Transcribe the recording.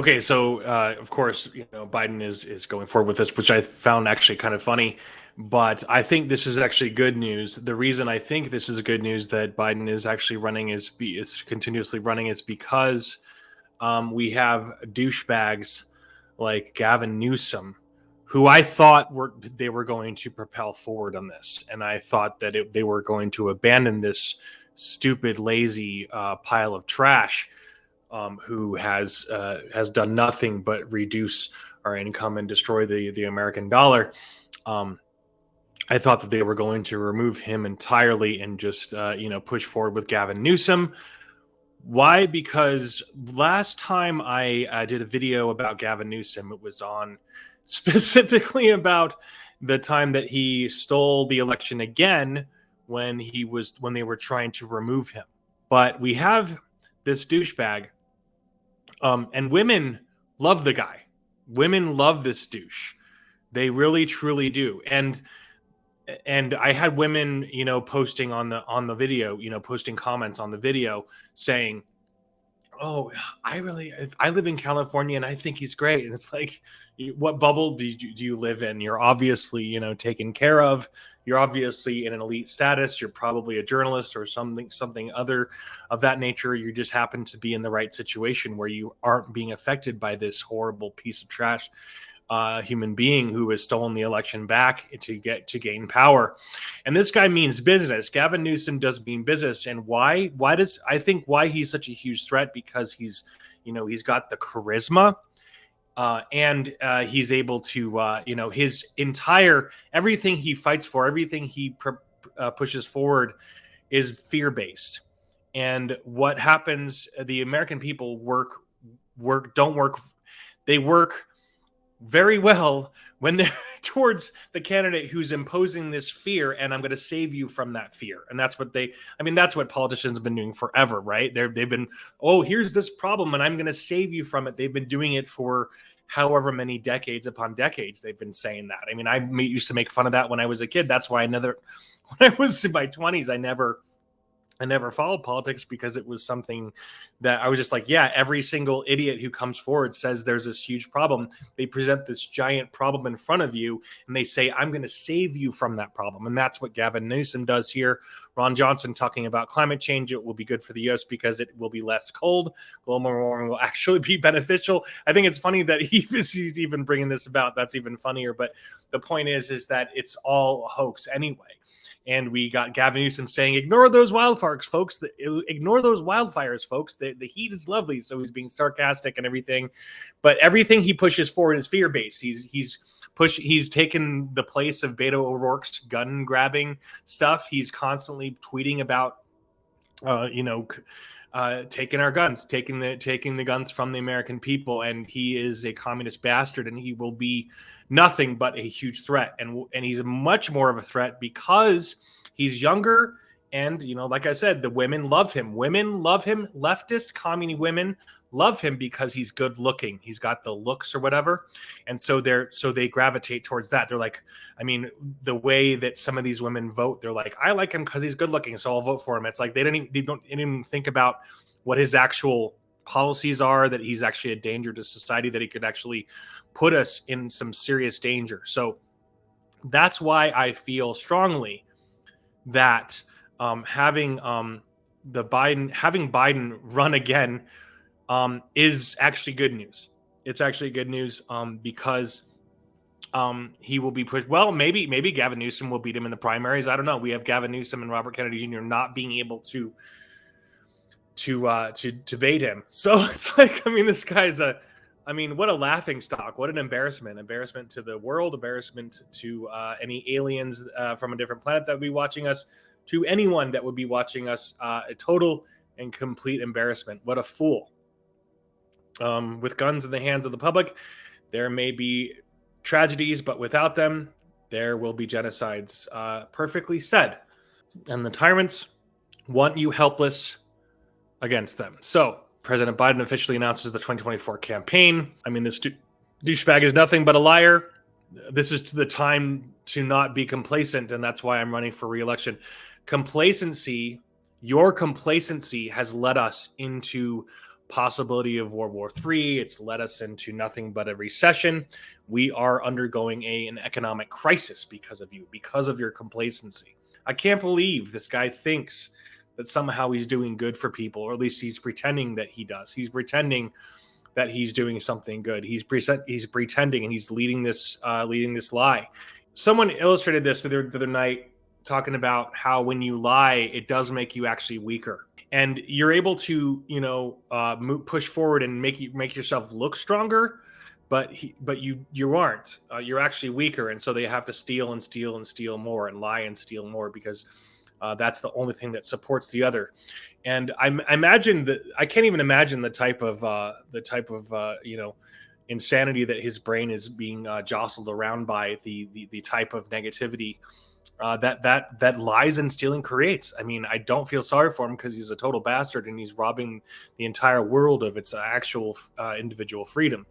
Okay, so of course, Biden is going forward with this, which I found actually kind of funny. But I think this is actually good news. The reason I think this is good news that Biden is actually running is continuously running is because we have douchebags like Gavin Newsom, who I thought they were going to propel forward on this, and I thought that they were going to abandon this stupid, lazy pile of trash, who has done nothing but reduce our income and destroy the American dollar. Um, I thought that they were going to remove him entirely and just push forward with Gavin Newsom. Why? Because last time I did a video about Gavin Newsom, it was on specifically about the time that he stole the election again when they were trying to remove him. But we have this douchebag, and women love the guy. Women love this douche. They really truly do. And I had women, posting on the video, posting comments on the video saying, "Oh, I live in California and I think he's great." And it's like, what bubble do you live in? You're obviously, taken care of. You're obviously in an elite status. You're probably a journalist or something other of that nature. You just happen to be in the right situation where you aren't being affected by this horrible piece of trash human being who has stolen the election back to gain power. And this guy means business. Gavin Newsom does mean business. And why he's such a huge threat? Because he's got the charisma, and he's able to his entire everything he fights for, everything he pushes forward is fear-based. And what happens, the American people they work very well when they're towards the candidate who's imposing this fear, and I'm going to save you from that fear. And that's what politicians have been doing forever, right? They've been, oh, here's this problem and I'm going to save you from it. They've been doing it for however many decades upon decades. They've been saying that. I mean, I used to make fun of that when I was a kid. That's why when I was in my 20s, I never followed politics, because it was something that I was just like, yeah, every single idiot who comes forward says there's this huge problem. They present this giant problem in front of you and they say, I'm going to save you from that problem. And that's what Gavin Newsom does here. Ron Johnson talking about climate change. It will be good for the U.S. because it will be less cold. Global warming will actually be beneficial. I think it's funny that he's even bringing this about. That's even funnier. But the point is that it's all a hoax anyway. And we got Gavin Newsom saying, ignore those wildfires, folks. Ignore those wildfires, folks. The heat is lovely. So he's being sarcastic and everything. But everything he pushes forward is fear-based. He's taken the place of Beto O'Rourke's gun grabbing stuff. He's constantly tweeting about, taking our guns, taking the guns from the American people. And he is a communist bastard, and he will be nothing but a huge threat. And he's much more of a threat because he's younger. And, like I said, the women love him. Women love him. Leftist, commie women love him because he's good looking. He's got the looks or whatever. And so they gravitate towards that. They're like, I mean, the way that some of these women vote, they're like, I like him because he's good looking, so I'll vote for him. It's like they didn't even think about what his actual policies are, that he's actually a danger to society, that he could actually put us in some serious danger. So that's why I feel strongly that having Biden run again is actually good news. It's actually good news because he will be pushed. Well, maybe Gavin Newsom will beat him in the primaries. I don't know. We have Gavin Newsom and Robert Kennedy Jr. not being able to debate him. So it's like, I mean, this guy's what a laughing stock. What an embarrassment to the world, embarrassment to any aliens from a different planet that would be watching us, to anyone that would be watching us. A total and complete embarrassment. What a fool. With guns in the hands of the public, there may be tragedies, but without them, there will be genocides. Perfectly said. And the tyrants want you helpless against them. So President Biden officially announces the 2024 campaign. I mean, this douchebag is nothing but a liar. This is the time to not be complacent, and that's why I'm running for re-election. Your complacency has led us into possibility of World War III. It's led us into nothing but a recession. We are undergoing an economic crisis because of you, because of your complacency. I can't believe this guy thinks that somehow he's doing good for people, or at least he's pretending that he does. He's pretending that he's doing something good. He's pretending, and he's leading this lie. Someone illustrated this the other night, talking about how when you lie, it does make you actually weaker, and you're able to push forward and make yourself look stronger. But you aren't. You're actually weaker, and so they have to steal and steal and steal more, and lie and steal more, because that's the only thing that supports the other. And I imagine that I can't even imagine the type of insanity that his brain is being jostled around by, the type of negativity that lies and stealing creates. I mean, I don't feel sorry for him, because he's a total bastard and he's robbing the entire world of its actual individual freedom.